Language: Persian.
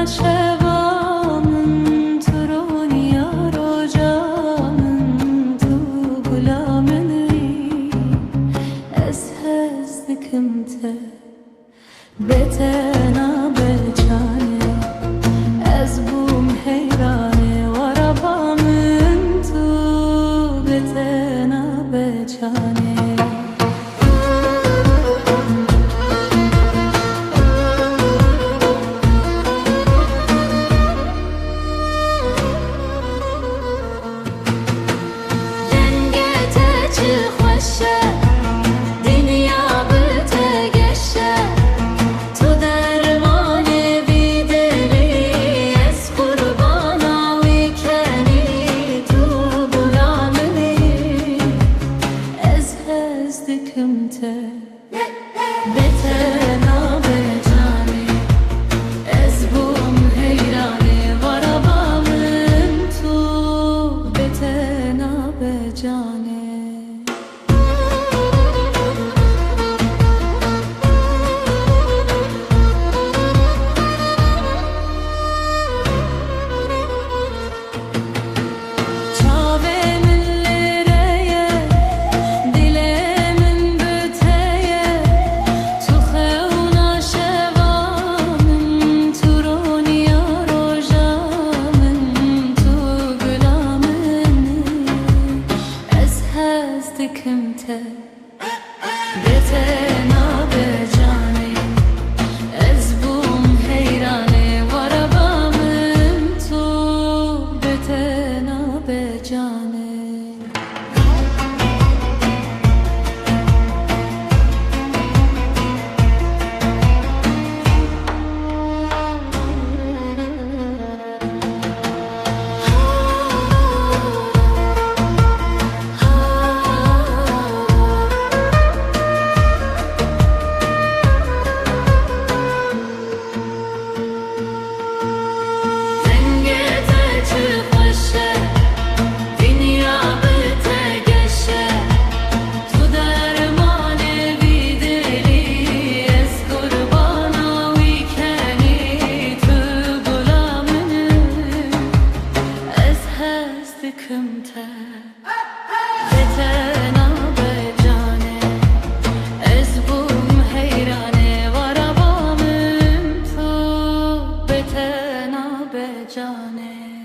شبامن تو رونیا رو جامن تو غلامنی از هزدکمته بتنا بجانه از بوم حیرانه وربا من تو بتنا بجانه بتنا بجاني أزبوم حيراني وربا من تو بتنا بجاني كمته بتنا بجاني أزبوم حيراني وربا من تو بتنا بجاني كمته بتنا بجاني أزبوم حيراني وربا من تو بتنا بجاني